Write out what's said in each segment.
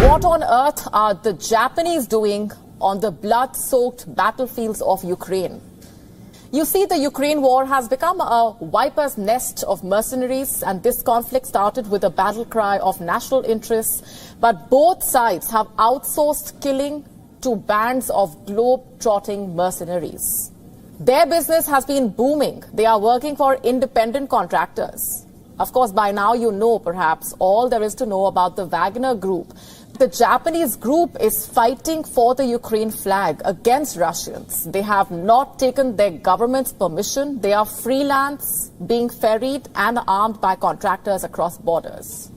What on earth are the Japanese doing on the blood-soaked battlefields of Ukraine? You see, the Ukraine war has become a viper's nest of mercenaries, and this conflict started with a battle cry of national interests. But both sides have outsourced killing to bands of globe-trotting mercenaries. Their business has been booming. They are working for independent contractors. Of course, by now you know perhaps all there is to know about the Wagner Group. The Japanese group is fighting for the Ukraine flag against Russians. They have not taken their government's permission. They are freelance, being ferried and armed by contractors across borders.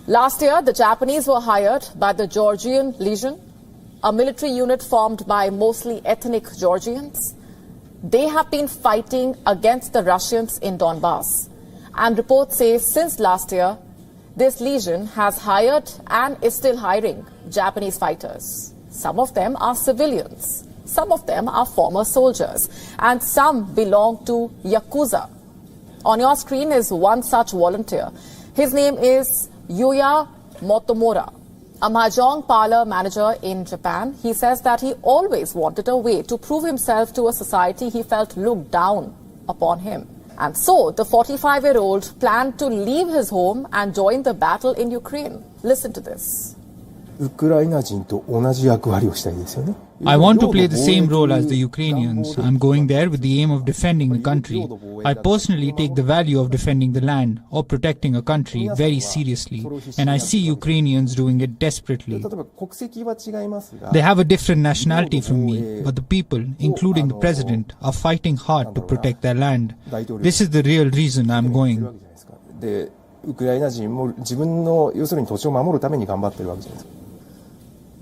Last year, the Japanese were hired by the Georgian Legion, a military unit formed by mostly ethnic Georgians. They have been fighting against the Russians in Donbass. And reports say since last year, this legion has hired and is still hiring Japanese fighters. Some of them are civilians. Some of them are former soldiers. And some belong to Yakuza. On your screen is one such volunteer. His name is Yuya Motomura, a mahjong parlor manager in Japan. He says that he always wanted a way to prove himself to a society he felt looked down upon him. And so the 45-year-old planned to leave his home and join the battle in Ukraine. Listen to this. ウクライナ人と同じ役割をしたいですよね。I want to play the same role as the Ukrainians. I'm going there with the aim of defending the country. I personally take the value of defending the land or protecting a country very seriously, and I see Ukrainians doing it desperately. They have a different nationality from me, but the people, including the president, are fighting hard to protect their land. This is the real reason I'm going. で、ウクライナ人も自分の要するに土地を守るために頑張ってるわけじゃないですか。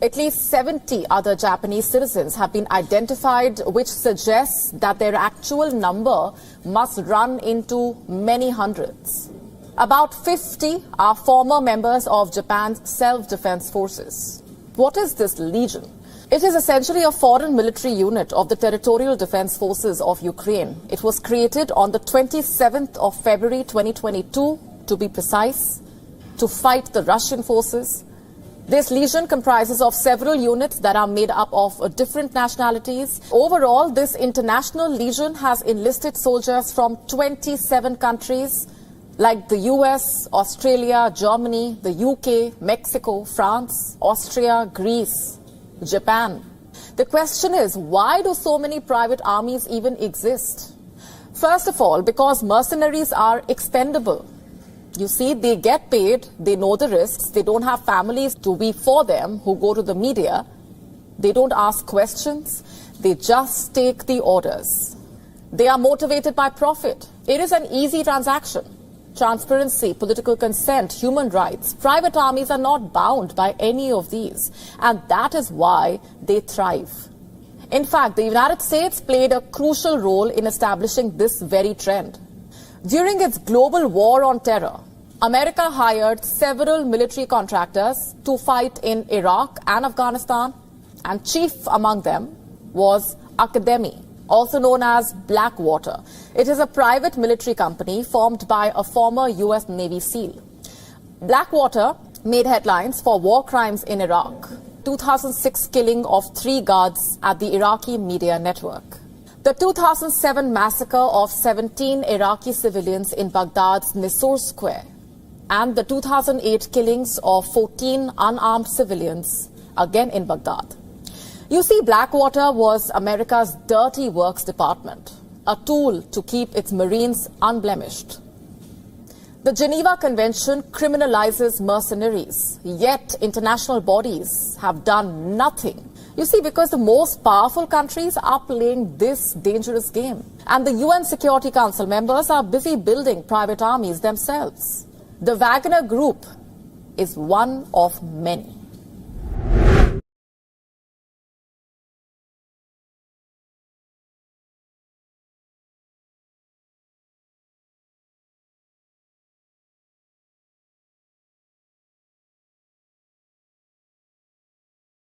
At least 70 other Japanese citizens have been identified, which suggests that their actual number must run into many hundreds. About 50 are former members of Japan's self-defense forces. What is this legion? It is essentially a foreign military unit of the Territorial Defense Forces of Ukraine. It was created on the 27th of February 2022, to be precise, to fight the Russian forces. This legion comprises of several units that are made up of different nationalities. Overall, this international legion has enlisted soldiers from 27 countries like the US, Australia, Germany, the UK, Mexico, France, Austria, Greece, Japan. The question is, why do so many private armies even exist? First of all, because mercenaries are expendable. You see, they get paid, they know the risks, they don't have families to be for them who go to the media. They don't ask questions, they just take the orders. They are motivated by profit. It is an easy transaction. Transparency, political consent, human rights. Private armies are not bound by any of these, and that is why they thrive. In fact, the United States played a crucial role in establishing this very trend. During its global war on terror, America hired several military contractors to fight in Iraq and Afghanistan, and chief among them was Academy, also known as Blackwater. It is a private military company formed by a former US Navy SEAL. Blackwater made headlines for war crimes in Iraq, 2006 killing of 3 guards at the Iraqi media network. The 2007 massacre of 17 Iraqi civilians in Baghdad's Nisour Square, and the 2008 killings of 14 unarmed civilians, again in Baghdad. You see, Blackwater was America's dirty works department, a tool to keep its Marines unblemished. The Geneva Convention criminalizes mercenaries, yet international bodies have done nothing. You see, because the most powerful countries are playing this dangerous game. And the UN Security Council members are busy building private armies themselves. The Wagner Group is one of many.